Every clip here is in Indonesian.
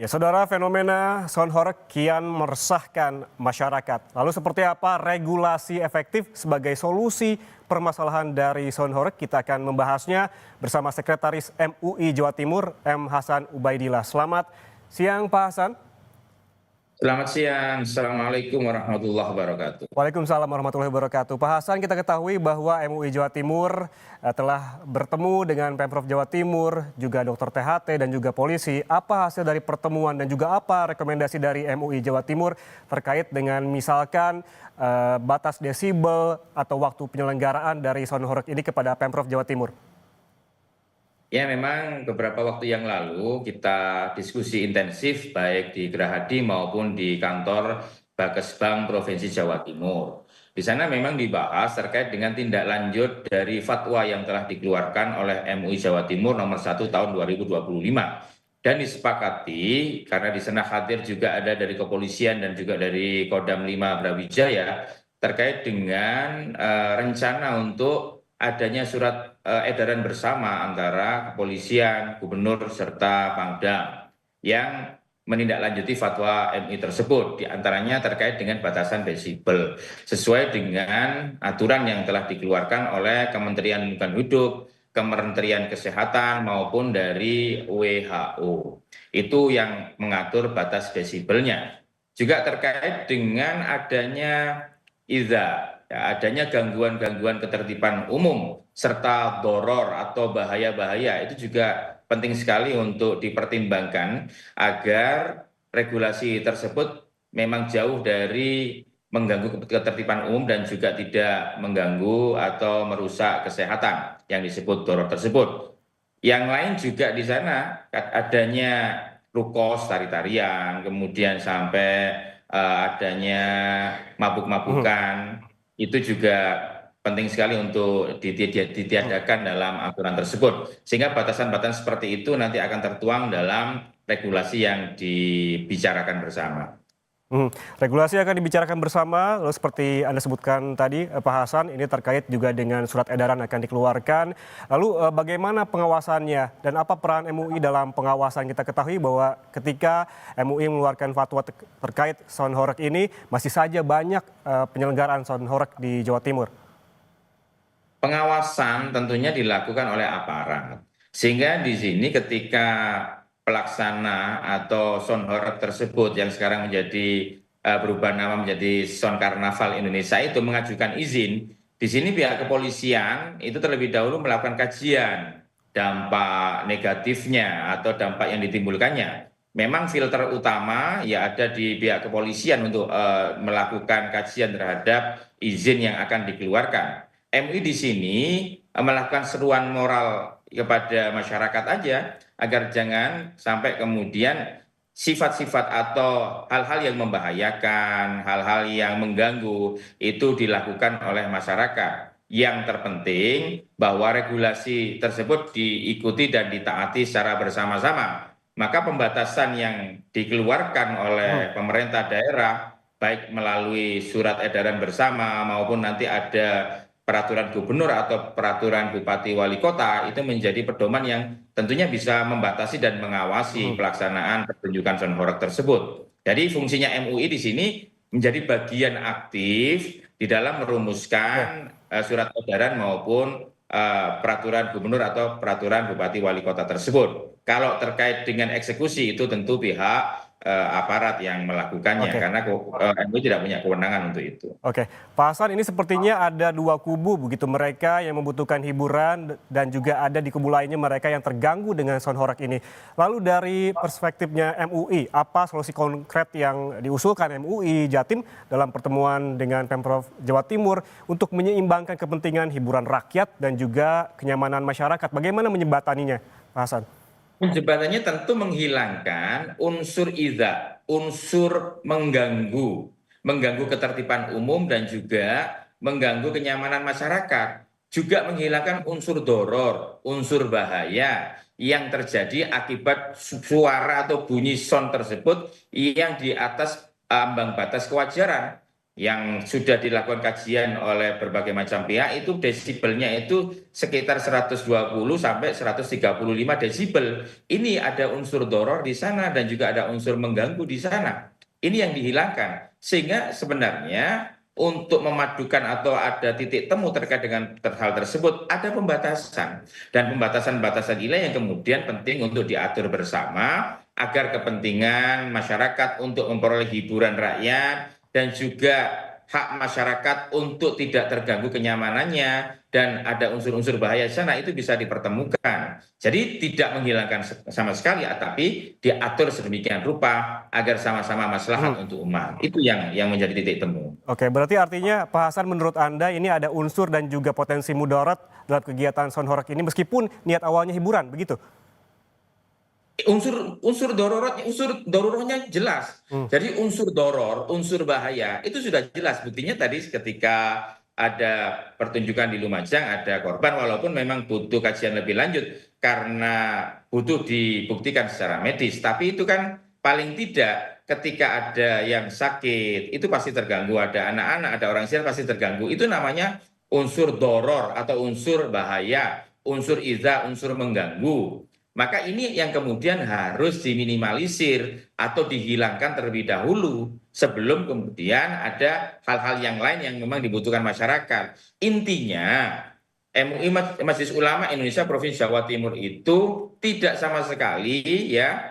Ya, saudara, fenomena sound horeg kian meresahkan masyarakat. Lalu seperti apa regulasi efektif sebagai solusi permasalahan dari sound horeg? Kita akan membahasnya bersama Sekretaris MUI Jawa Timur, M. Hasan Ubaidillah. Selamat siang, Pak Hasan. Selamat siang, Assalamualaikum warahmatullahi wabarakatuh. Waalaikumsalam warahmatullahi wabarakatuh. Pak Hasan, kita ketahui bahwa MUI Jawa Timur telah bertemu dengan Pemprov Jawa Timur, juga Dokter THT dan juga polisi. Apa hasil dari pertemuan dan juga apa rekomendasi dari MUI Jawa Timur terkait dengan misalkan batas desibel atau waktu penyelenggaraan dari sound horeg ini kepada Pemprov Jawa Timur? Ya, memang beberapa waktu yang lalu kita diskusi intensif baik di Gerahadi maupun di kantor Bakesbang Provinsi Jawa Timur. Di sana memang dibahas terkait dengan tindak lanjut dari fatwa yang telah dikeluarkan oleh MUI Jawa Timur nomor 1 tahun 2025. Dan disepakati karena di sana hadir juga ada dari kepolisian dan juga dari Kodam 5 Brawijaya terkait dengan rencana untuk adanya surat edaran bersama antara kepolisian, gubernur, serta Pangdam yang menindaklanjuti fatwa MUI tersebut, diantaranya terkait dengan batasan desibel, sesuai dengan aturan yang telah dikeluarkan oleh Kementerian Lingkungan Hidup, Kementerian Kesehatan, maupun dari WHO. Itu yang mengatur batas desibelnya. Juga terkait dengan adanya adanya gangguan-gangguan ketertiban umum serta doror atau bahaya-bahaya itu juga penting sekali untuk dipertimbangkan agar regulasi tersebut memang jauh dari mengganggu ketertiban umum dan juga tidak mengganggu atau merusak kesehatan yang disebut doror tersebut. Yang lain juga di sana adanya rukos, tari-tarian, kemudian sampai adanya mabuk-mabukan, itu juga penting sekali untuk ditiadakan dalam aturan tersebut. Sehingga batasan-batasan seperti itu nanti akan tertuang dalam regulasi yang dibicarakan bersama. Regulasi akan dibicarakan bersama, lalu seperti Anda sebutkan tadi Pak Hasan, ini terkait juga dengan surat edaran akan dikeluarkan. Lalu bagaimana pengawasannya dan apa peran MUI dalam pengawasan? Kita ketahui bahwa ketika MUI mengeluarkan fatwa terkait sound horeg ini, masih saja banyak penyelenggaraan sound horeg di Jawa Timur. Pengawasan tentunya dilakukan oleh aparat. Sehingga di sini ketika pelaksana atau sound horeg tersebut yang sekarang berubah nama menjadi Sound Karnaval Indonesia itu mengajukan izin, di sini pihak kepolisian itu terlebih dahulu melakukan kajian dampak negatifnya atau dampak yang ditimbulkannya. Memang filter utama ya ada di pihak kepolisian untuk melakukan kajian terhadap izin yang akan dikeluarkan. MUI di sini melakukan seruan moral kepada masyarakat aja agar jangan sampai kemudian sifat-sifat atau hal-hal yang membahayakan, hal-hal yang mengganggu itu dilakukan oleh masyarakat. Yang terpenting bahwa regulasi tersebut diikuti dan ditaati secara bersama-sama. Maka pembatasan yang dikeluarkan oleh pemerintah daerah, baik melalui surat edaran bersama maupun nanti ada peraturan gubernur atau peraturan bupati wali kota, itu menjadi pedoman yang tentunya bisa membatasi dan mengawasi pelaksanaan pertunjukan sound horeg tersebut. Jadi fungsinya MUI di sini menjadi bagian aktif di dalam merumuskan surat edaran maupun peraturan gubernur atau peraturan bupati wali kota tersebut. Kalau terkait dengan eksekusi itu tentu pihak aparat yang melakukannya, karena MUI tidak punya kewenangan untuk itu. Oke, Pak Hasan, ini sepertinya ada dua kubu begitu, mereka yang membutuhkan hiburan dan juga ada di kubu lainnya mereka yang terganggu dengan sound horeg ini. Lalu dari perspektifnya MUI, apa solusi konkret yang diusulkan MUI Jatim dalam pertemuan dengan Pemprov Jawa Timur untuk menyeimbangkan kepentingan hiburan rakyat dan juga kenyamanan masyarakat? Bagaimana menjembataninya, Pak Hasan? Penjebatannya tentu menghilangkan unsur unsur mengganggu ketertiban umum dan juga mengganggu kenyamanan masyarakat. Juga menghilangkan unsur doror, unsur bahaya yang terjadi akibat suara atau bunyi sound tersebut yang di atas ambang batas kewajaran. yang sudah dilakukan kajian oleh berbagai macam pihak itu desibelnya itu sekitar 120 sampai 135 desibel. Ini ada unsur doror di sana dan juga ada unsur mengganggu di sana. Ini yang dihilangkan. Sehingga sebenarnya untuk memadukan atau ada titik temu terkait dengan hal tersebut ada pembatasan. Dan pembatasan-batasan ini yang kemudian penting untuk diatur bersama agar kepentingan masyarakat untuk memperoleh hiburan rakyat dan juga hak masyarakat untuk tidak terganggu kenyamanannya dan ada unsur-unsur bahaya di sana itu bisa dipertemukan. Jadi tidak menghilangkan sama sekali, tapi diatur sedemikian rupa agar sama-sama maslahat untuk umat. Itu yang menjadi titik temu. Oke, berarti artinya Pak Hasan menurut Anda ini ada unsur dan juga potensi mudarat dalam kegiatan sound horeg ini meskipun niat awalnya hiburan, begitu? Unsur dorornya jelas. Jadi unsur doror, unsur bahaya itu sudah jelas. Buktinya tadi ketika ada pertunjukan di Lumajang ada korban walaupun memang butuh kajian lebih lanjut karena butuh dibuktikan secara medis. Tapi itu kan paling tidak ketika ada yang sakit itu pasti terganggu, ada anak-anak, ada orang sehat pasti terganggu. Itu namanya unsur doror atau unsur bahaya, unsur iza, unsur mengganggu. Maka ini yang kemudian harus diminimalisir atau dihilangkan terlebih dahulu sebelum kemudian ada hal-hal yang lain yang memang dibutuhkan masyarakat. Intinya MUI Majelis Ulama Indonesia Provinsi Jawa Timur itu tidak sama sekali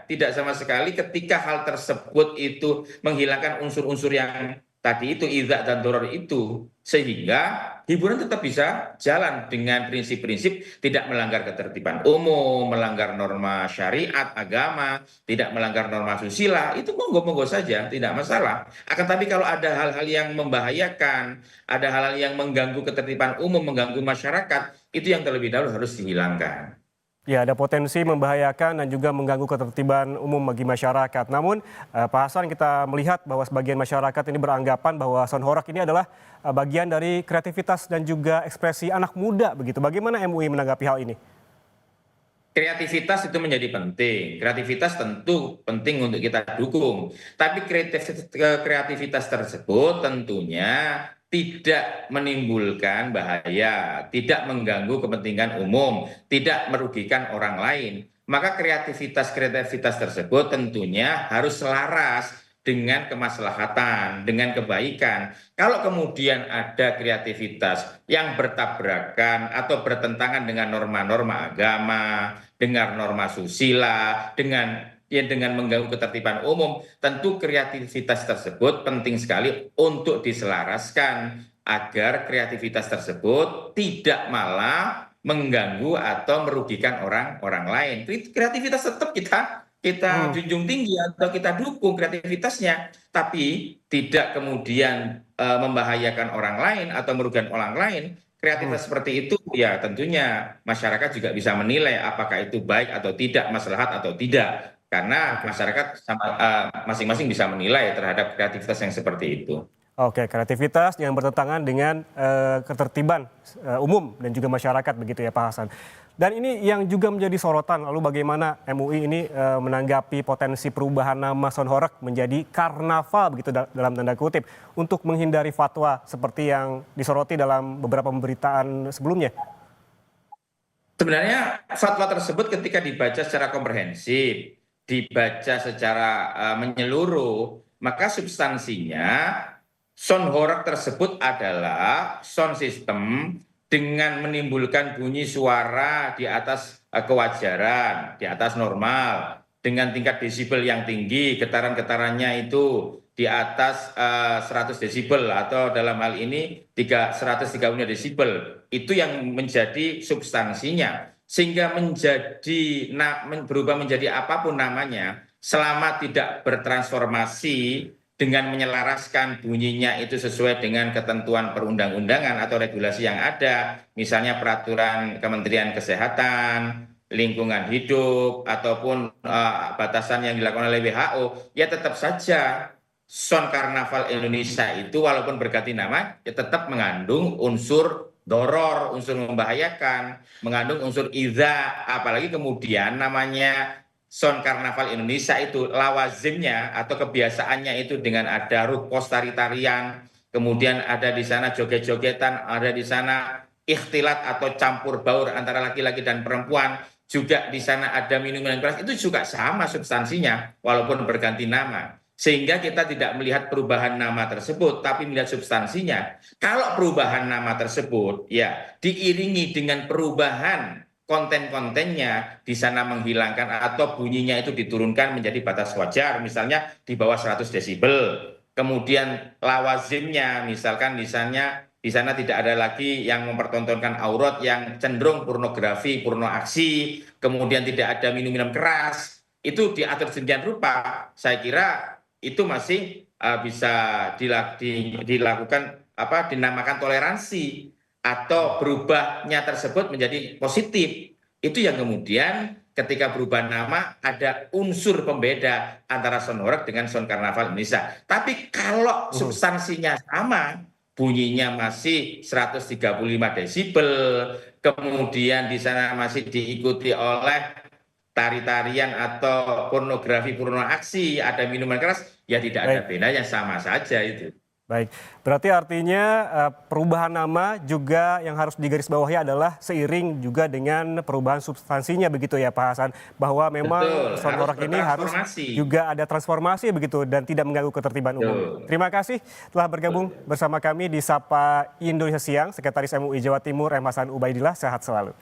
tidak sama sekali ketika hal tersebut itu menghilangkan unsur-unsur yang tadi itu iza dan doror itu sehingga hiburan tetap bisa jalan dengan prinsip-prinsip tidak melanggar ketertiban umum, melanggar norma syariat, agama, tidak melanggar norma susila, itu monggo-monggo saja, tidak masalah. Akan tapi kalau ada hal-hal yang membahayakan, ada hal-hal yang mengganggu ketertiban umum, mengganggu masyarakat, itu yang terlebih dahulu harus dihilangkan. Ya, ada potensi membahayakan dan juga mengganggu ketertiban umum bagi masyarakat. Namun, Pak Hasan, kita melihat bahwa sebagian masyarakat ini beranggapan bahwa sound horeg ini adalah bagian dari kreativitas dan juga ekspresi anak muda, begitu. Bagaimana MUI menanggapi hal ini? Kreativitas itu menjadi penting. Kreativitas tentu penting untuk kita dukung. Tapi kreativitas tersebut tentunya tidak menimbulkan bahaya, tidak mengganggu kepentingan umum, tidak merugikan orang lain. Maka kreativitas tersebut tentunya harus selaras dengan kemaslahatan, dengan kebaikan. Kalau kemudian ada kreativitas yang bertabrakan atau bertentangan dengan norma-norma agama, dengan norma susila, dengan mengganggu ketertiban umum, tentu kreativitas tersebut penting sekali untuk diselaraskan agar kreativitas tersebut tidak malah mengganggu atau merugikan orang lain. Kreativitas tetap kita junjung tinggi atau kita dukung kreativitasnya, tapi tidak kemudian membahayakan orang lain atau merugikan orang lain. Kreativitas seperti itu ya tentunya masyarakat juga bisa menilai apakah itu baik atau tidak, maslahat atau tidak. Karena masyarakat masing-masing bisa menilai terhadap kreativitas yang seperti itu. Oke, kreativitas yang bertentangan dengan ketertiban umum dan juga masyarakat, begitu ya Pak Hasan. Dan ini yang juga menjadi sorotan, lalu bagaimana MUI ini menanggapi potensi perubahan nama sound horeg menjadi karnaval, begitu dalam tanda kutip, untuk menghindari fatwa seperti yang disoroti dalam beberapa pemberitaan sebelumnya. Sebenarnya fatwa tersebut ketika dibaca secara komprehensif, dibaca secara menyeluruh, maka substansinya sound horeg tersebut adalah sound system dengan menimbulkan bunyi suara di atas kewajaran, di atas normal, dengan tingkat desibel yang tinggi, getaran-getarannya itu di atas 100 desibel atau dalam hal ini 135 desibel. Itu yang menjadi substansinya. Sehingga berubah menjadi apapun namanya, selama tidak bertransformasi dengan menyelaraskan bunyinya itu sesuai dengan ketentuan perundang-undangan atau regulasi yang ada, misalnya peraturan Kementerian Kesehatan, lingkungan hidup, ataupun batasan yang dilakukan oleh WHO, ya tetap saja Sound Karnaval Indonesia itu walaupun berganti nama, ya tetap mengandung unsur doror, unsur membahayakan, mengandung unsur iza, apalagi kemudian namanya Sound Karnaval Indonesia itu lawazimnya atau kebiasaannya itu dengan ada rukos tari-tarian, kemudian ada di sana joget-jogetan, ada di sana ikhtilat atau campur baur antara laki-laki dan perempuan, juga di sana ada minuman keras, itu juga sama substansinya walaupun berganti nama. Sehingga kita tidak melihat perubahan nama tersebut, tapi melihat substansinya. Kalau perubahan nama tersebut ya diiringi dengan perubahan konten-kontennya, di sana menghilangkan atau bunyinya itu diturunkan menjadi batas wajar, misalnya di bawah 100 desibel. Kemudian lawazimnya, misalkan di sana tidak ada lagi yang mempertontonkan aurat yang cenderung pornografi, porno aksi, kemudian tidak ada minum-minum keras, itu diatur sedemikian rupa. Saya kira itu masih bisa dilakukan dinamakan toleransi atau berubahnya tersebut menjadi positif. Itu yang kemudian ketika berubah nama ada unsur pembeda antara Sound Horeg dengan Sound Karnaval Indonesia. Tapi kalau substansinya sama, bunyinya masih 135 desibel, kemudian di sana masih diikuti oleh tari-tarian atau pornografi, porno aksi, ada minuman keras, ya tidak ada bedanya, sama saja itu. Baik, berarti artinya perubahan nama juga yang harus digarisbawahi adalah seiring juga dengan perubahan substansinya begitu ya Pak Hasan, bahwa memang Sound Horeg ini harus juga ada transformasi begitu dan tidak mengganggu ketertiban umum. Terima kasih telah bergabung bersama kami di Sapa Indonesia Siang, Sekretaris MUI Jawa Timur M. Hasan Ubaidillah, sehat selalu.